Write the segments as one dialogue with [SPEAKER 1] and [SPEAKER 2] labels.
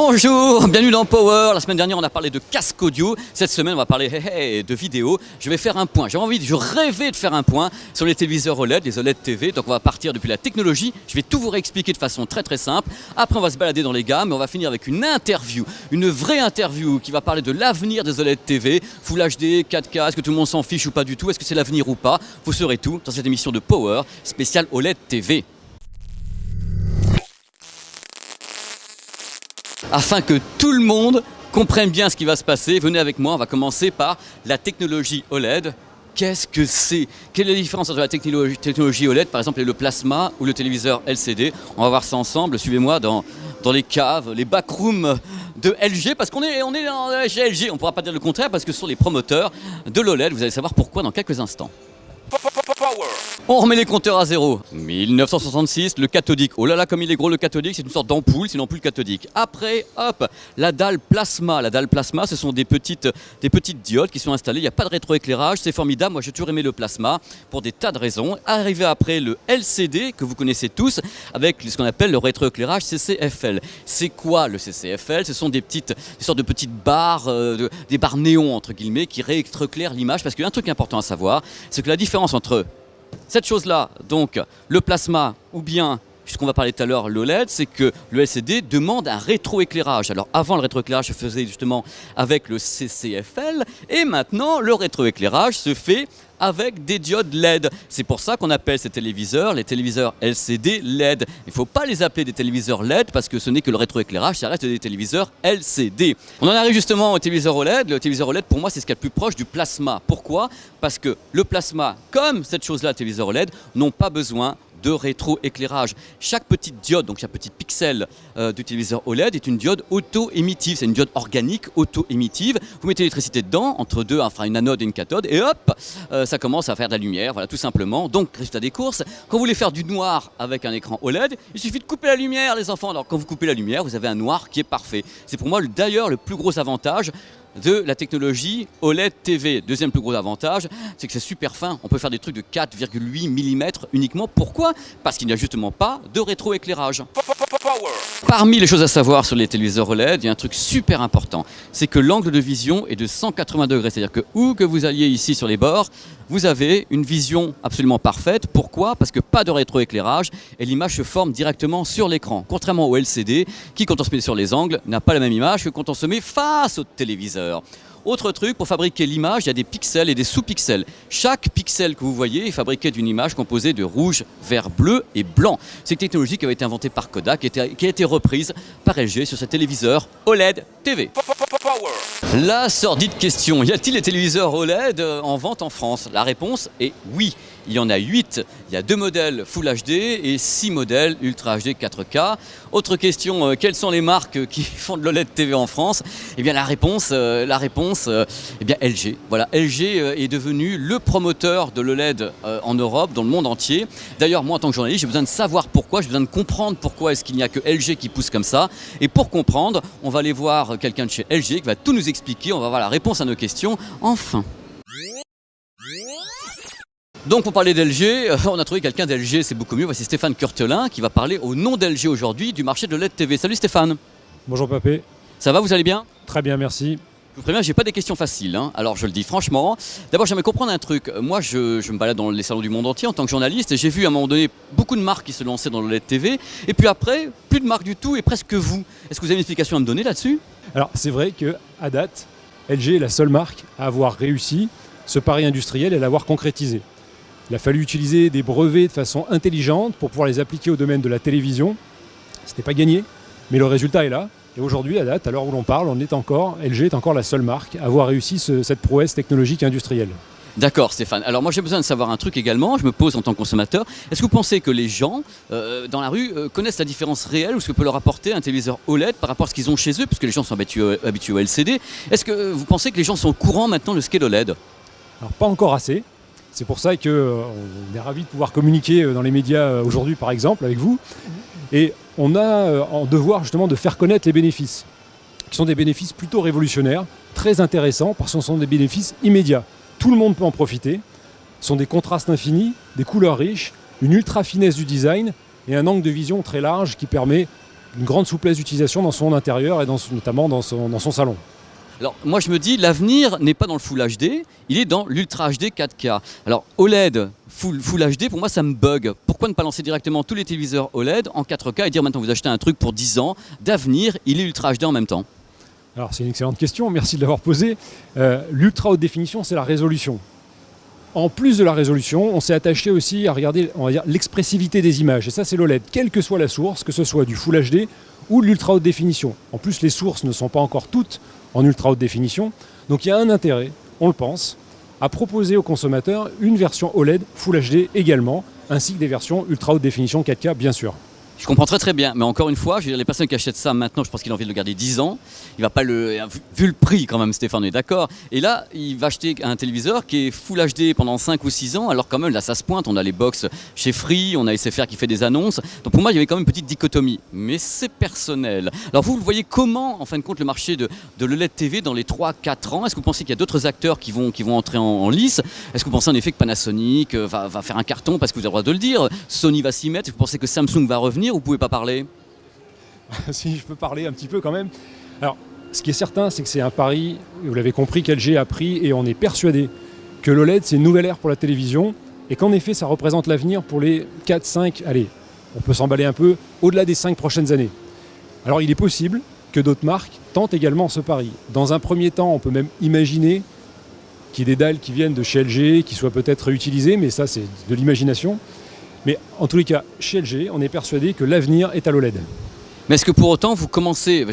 [SPEAKER 1] Bonjour, bienvenue dans Power. La semaine dernière, on a parlé de casque audio. Cette semaine, on va parler de vidéo. Je vais faire un point. Je rêvais de faire un point sur les téléviseurs OLED, les OLED TV. Donc, on va partir depuis la technologie. Je vais tout vous réexpliquer de façon très simple. Après, on va se balader dans les gammes et on va finir avec une interview, une vraie interview qui va parler de l'avenir des OLED TV. Full HD, 4K, est-ce que tout le monde s'en fiche ou pas du tout? Est-ce que c'est l'avenir ou pas? Vous saurez tout dans cette émission de Power spéciale OLED TV. Afin que tout le monde comprenne bien ce qui va se passer, venez avec moi, on va commencer par la technologie OLED. Qu'est-ce que c'est? Quelle est la différence entre la technologie OLED, par exemple, et le plasma ou le téléviseur LCD? On va voir ça ensemble, suivez-moi dans les caves, les backrooms de LG, parce qu'on est chez LG, on ne pourra pas dire le contraire, parce que ce sont les promoteurs de l'OLED, vous allez savoir pourquoi dans quelques instants. On remet les compteurs à zéro. 1966, le cathodique. Oh là là, comme il est gros le cathodique, c'est une sorte d'ampoule, c'est une ampoule cathodique. Après, hop, la dalle plasma. La dalle plasma, ce sont des petites diodes qui sont installées. Il n'y a pas de rétroéclairage, c'est formidable. Moi, j'ai toujours aimé le plasma pour des tas de raisons. Arrivé après le LCD, que vous connaissez tous, avec ce qu'on appelle le rétroéclairage CCFL. C'est quoi le CCFL? Ce sont des sortes de petites barres, des barres néons, entre guillemets, qui rétroéclairent l'image. Parce qu'il y a un truc important à savoir, c'est que la différence entre cette chose-là, donc le plasma ou bien, puisqu'on va parler tout à l'heure, l'OLED, c'est que le LCD demande un rétroéclairage. Alors avant, le rétroéclairage se faisait justement avec le CCFL et maintenant le rétroéclairage se fait avec des diodes LED. C'est pour ça qu'on appelle ces téléviseurs les téléviseurs LCD LED. Il ne faut pas les appeler des téléviseurs LED parce que ce n'est que le rétroéclairage, ça reste des téléviseurs LCD. On en arrive justement au téléviseur OLED. Le téléviseur OLED, pour moi, c'est ce qu'il y a de plus proche du plasma. Pourquoi? Parce que le plasma, comme cette chose-là, le téléviseur OLED, n'ont pas besoin de rétroéclairage. Chaque petite diode, donc chaque petit pixel du téléviseur OLED est une diode auto-émittive. C'est une diode organique auto-émittive. Vous mettez l'électricité dedans, entre deux, enfin une anode et une cathode, et hop, ça commence à faire de la lumière, voilà, tout simplement. Donc, résultat des courses, quand vous voulez faire du noir avec un écran OLED, il suffit de couper la lumière, les enfants. Alors, quand vous coupez la lumière, vous avez un noir qui est parfait. C'est pour moi d'ailleurs le plus gros avantage de la technologie OLED TV. Deuxième plus gros avantage, c'est que c'est super fin. On peut faire des trucs de 4,8 mm uniquement. Pourquoi? Parce qu'il n'y a justement pas de rétroéclairage. Parmi les choses à savoir sur les téléviseurs OLED, il y a un truc super important. C'est que l'angle de vision est de 180 degrés. C'est-à-dire que où que vous alliez ici sur les bords, vous avez une vision absolument parfaite. Pourquoi? Parce que pas de rétroéclairage et l'image se forme directement sur l'écran. Contrairement au LCD, qui quand on se met sur les angles, n'a pas la même image que quand on se met face au téléviseur. Autre truc, pour fabriquer l'image, il y a des pixels et des sous-pixels. Chaque pixel que vous voyez est fabriqué d'une image composée de rouge, vert, bleu et blanc. C'est une technologie qui avait été inventée par Kodak et qui a été reprise par LG sur ses téléviseurs OLED TV. La sordide question, y a-t-il des téléviseurs OLED en vente en France? La réponse est oui. Il y en a 8. Il y a 2 modèles Full HD et 6 modèles Ultra HD 4K. Autre question, quelles sont les marques qui font de l'OLED TV en France? Eh bien la réponse, eh bien LG. Voilà, LG est devenu le promoteur de l'OLED en Europe, dans le monde entier. D'ailleurs, moi en tant que journaliste, j'ai besoin de savoir pourquoi, j'ai besoin de comprendre pourquoi est-ce qu'il n'y a que LG qui pousse comme ça. Et pour comprendre, on va aller voir quelqu'un de chez LG qui va tout nous expliquer. On va voir la réponse à nos questions. Enfin. Donc pour parler d'LG, on a trouvé quelqu'un d'LG, c'est beaucoup mieux. Voici Stéphane Curtelin qui va parler au nom d'LG aujourd'hui du marché de l'OLED TV. Salut Stéphane.
[SPEAKER 2] Bonjour Papé.
[SPEAKER 1] Ça va, vous allez bien?
[SPEAKER 2] Très bien, merci.
[SPEAKER 1] Je vous préviens, j'ai pas des questions faciles, hein. Alors je le dis franchement. D'abord j'aimerais comprendre un truc. Moi je me balade dans les salons du monde entier en tant que journaliste et j'ai vu à un moment donné beaucoup de marques qui se lançaient dans l'OLED TV. Et puis après, plus de marques du tout et presque vous. Est-ce que vous avez une explication à me donner là-dessus?
[SPEAKER 2] Alors c'est vrai qu'à date, LG est la seule marque à avoir réussi ce pari industriel et à l'avoir concrétisé. Il a fallu utiliser des brevets de façon intelligente pour pouvoir les appliquer au domaine de la télévision. Ce n'était pas gagné, mais le résultat est là. Et aujourd'hui, à date, à l'heure où l'on parle, LG est encore la seule marque à avoir réussi cette prouesse technologique et industrielle.
[SPEAKER 1] D'accord Stéphane. Alors moi j'ai besoin de savoir un truc également, je me pose en tant que consommateur. Est-ce que vous pensez que les gens dans la rue connaissent la différence réelle ou ce que peut leur apporter un téléviseur OLED par rapport à ce qu'ils ont chez eux, puisque les gens sont habitués au LCD? Est-ce que vous pensez que les gens sont au courant maintenant de ce qu'est l'OLED?
[SPEAKER 2] Alors pas encore assez. C'est pour ça qu'on est ravis de pouvoir communiquer dans les médias aujourd'hui, par exemple, avec vous. Et on a en devoir justement de faire connaître les bénéfices, qui sont des bénéfices plutôt révolutionnaires, très intéressants, parce que ce sont des bénéfices immédiats. Tout le monde peut en profiter. Ce sont des contrastes infinis, des couleurs riches, une ultra finesse du design et un angle de vision très large qui permet une grande souplesse d'utilisation dans son intérieur et notamment dans son salon.
[SPEAKER 1] Alors moi je me dis, l'avenir n'est pas dans le Full HD, il est dans l'Ultra HD 4K. Alors OLED, Full HD, pour moi ça me bug. Pourquoi ne pas lancer directement tous les téléviseurs OLED en 4K et dire maintenant vous achetez un truc pour 10 ans d'avenir, il est Ultra HD en même temps?
[SPEAKER 2] Alors c'est une excellente question, merci de l'avoir posée. L'ultra haute définition, c'est la résolution. En plus de la résolution, on s'est attaché aussi à regarder, on va dire, l'expressivité des images. Et ça, c'est l'OLED, quelle que soit la source, que ce soit du Full HD ou de l'ultra haute définition. En plus, les sources ne sont pas encore toutes en ultra haute définition. Donc il y a un intérêt, on le pense, à proposer aux consommateurs une version OLED Full HD également, ainsi que des versions ultra haute définition 4K, bien sûr.
[SPEAKER 1] Je comprends très très bien, mais encore une fois, je veux dire, les personnes qui achètent ça maintenant, je pense qu'il a envie de le garder 10 ans. Il va pas vu le prix quand même, Stéphane, on est d'accord. Et là, il va acheter un téléviseur qui est Full HD pendant 5 ou 6 ans, alors quand même, là, ça se pointe. On a les box chez Free, on a SFR qui fait des annonces. Donc pour moi, il y avait quand même une petite dichotomie. Mais c'est personnel. Alors vous le voyez comment, en fin de compte, le marché de l'OLED TV dans les 3-4 ans? Est-ce que vous pensez qu'il y a d'autres acteurs qui vont entrer en lice? Est-ce que vous pensez en effet que Panasonic va faire un carton, parce que vous avez le droit de le dire? Sony va s'y mettre? Est-ce que vous pensez que Samsung va revenir? Vous pouvez pas parler?
[SPEAKER 2] Si je peux parler un petit peu quand même. Alors, ce qui est certain, c'est que c'est un pari, vous l'avez compris, qu'LG a pris, et on est persuadé que l'OLED, c'est une nouvelle ère pour la télévision, et qu'en effet, ça représente l'avenir pour les 4, 5, allez, on peut s'emballer un peu, au-delà des 5 prochaines années. Alors, il est possible que d'autres marques tentent également ce pari. Dans un premier temps, on peut même imaginer qu'il y ait des dalles qui viennent de chez LG, qui soient peut-être réutilisées, mais ça, c'est de l'imagination. Mais en tous les cas, chez LG, on est persuadé que l'avenir est à l'OLED.
[SPEAKER 1] Mais est-ce que pour autant, vous commencez,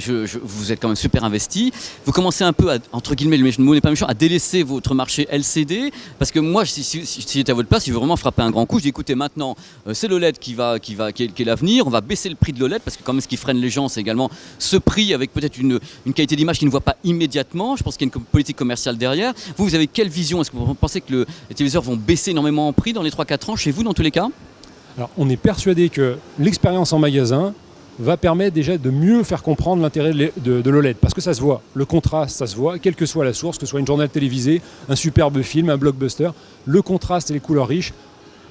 [SPEAKER 1] vous êtes quand même super investi, vous commencez un peu, entre guillemets, le mot n'est pas méchant, à délaisser votre marché LCD? Parce que moi, si j'étais à votre place, si je veux vraiment frapper un grand coup, je dis écoutez, maintenant, c'est l'OLED qui est l'avenir, on va baisser le prix de l'OLED, parce que quand même ce qui freine les gens, c'est également ce prix avec peut-être une qualité d'image qu'ils ne voient pas immédiatement. Je pense qu'il y a une politique commerciale derrière. Vous avez quelle vision? Est-ce que vous pensez que les téléviseurs vont baisser énormément en prix dans les 3-4 ans, chez vous, dans tous les cas?
[SPEAKER 2] Alors, on est persuadé que l'expérience en magasin va permettre déjà de mieux faire comprendre l'intérêt de l'OLED, parce que ça se voit, le contraste, ça se voit, quelle que soit la source, que ce soit une journal télévisée, un superbe film, un blockbuster, le contraste et les couleurs riches.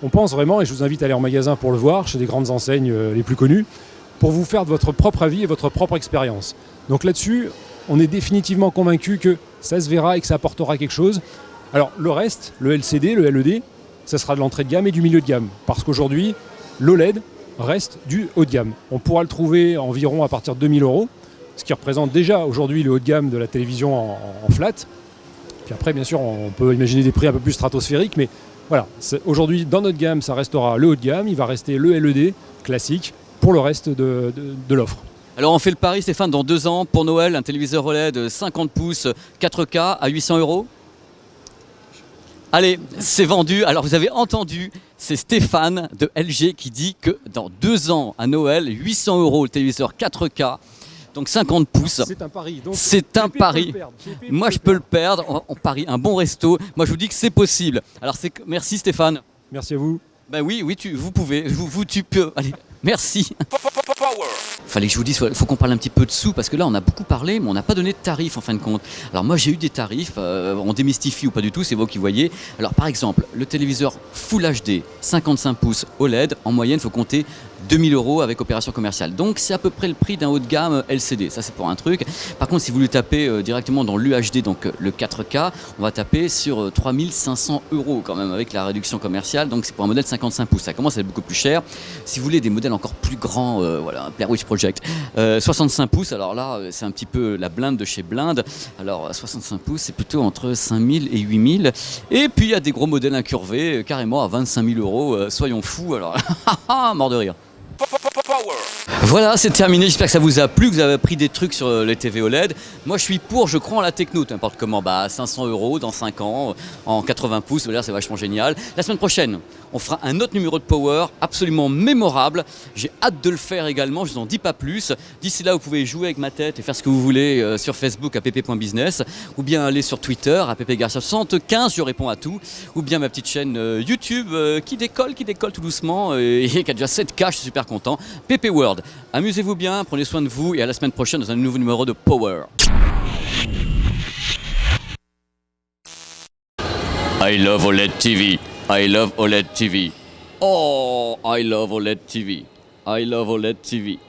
[SPEAKER 2] On pense vraiment, et je vous invite à aller en magasin pour le voir, chez des grandes enseignes les plus connues, pour vous faire de votre propre avis et votre propre expérience. Donc là-dessus, on est définitivement convaincu que ça se verra et que ça apportera quelque chose. Alors le reste, le LCD, le LED, ça sera de l'entrée de gamme et du milieu de gamme. Parce qu'aujourd'hui, l'OLED reste du haut de gamme. On pourra le trouver environ à partir de 2000 €, ce qui représente déjà aujourd'hui le haut de gamme de la télévision en flat. Puis après, bien sûr, on peut imaginer des prix un peu plus stratosphériques, mais voilà, aujourd'hui, dans notre gamme, ça restera le haut de gamme, il va rester le LED classique pour le reste de l'offre.
[SPEAKER 1] Alors on fait le pari, Stéphane, dans 2 ans, pour Noël, un téléviseur OLED 50 pouces 4K à 800 €. Allez, c'est vendu. Alors vous avez entendu, c'est Stéphane de LG qui dit que dans 2 ans à Noël, 800 € le téléviseur 4K, donc 50 pouces.
[SPEAKER 2] C'est un pari.
[SPEAKER 1] C'est un pari. Moi je peux le perdre, on parie un bon resto. Moi je vous dis que c'est possible. Alors merci Stéphane.
[SPEAKER 2] Merci à vous.
[SPEAKER 1] Ben oui, vous pouvez, tu peux. Allez, merci. Fallait que je vous dise, il faut qu'on parle un petit peu de sous, parce que là on a beaucoup parlé, mais on n'a pas donné de tarifs en fin de compte. Alors moi j'ai eu des tarifs, on démystifie ou pas du tout, c'est vous qui voyez. Alors par exemple, le téléviseur Full HD 55 pouces OLED, en moyenne il faut compter 2000 € avec opération commerciale. Donc c'est à peu près le prix d'un haut de gamme LCD, ça c'est pour un truc. Par contre si vous le tapez directement dans l'UHD, donc le 4K, on va taper sur 3500 € quand même avec la réduction commerciale, donc c'est pour un modèle 55 pouces, ça commence à être beaucoup plus cher. Si vous voulez des modèles encore plus grands, voilà, Blair Witch Project, 65 pouces, alors là c'est un petit peu la blinde de chez Blinde. Alors 65 pouces c'est plutôt entre 5000 et 8000, et puis il y a des gros modèles incurvés carrément à 25 000 €, soyons fous, alors mort de rire. Voilà, c'est terminé, j'espère que ça vous a plu, que vous avez appris des trucs sur les TV OLED. Moi je suis pour, je crois en la techno, n'importe comment, 500 € dans 5 ans, en 80 pouces, c'est vachement génial. La semaine prochaine, on fera un autre numéro de Power, absolument mémorable. J'ai hâte de le faire également, je vous en dis pas plus. D'ici là, vous pouvez jouer avec ma tête et faire ce que vous voulez sur Facebook à pp.business, ou bien aller sur Twitter à ppgarcia75, je réponds à tout, ou bien ma petite chaîne YouTube qui décolle tout doucement et qui a déjà 7K, je suis super content. PP World. Amusez-vous bien, prenez soin de vous et à la semaine prochaine dans un nouveau numéro de Power. I love OLED TV. I love OLED TV. Oh, I love OLED TV. I love OLED TV.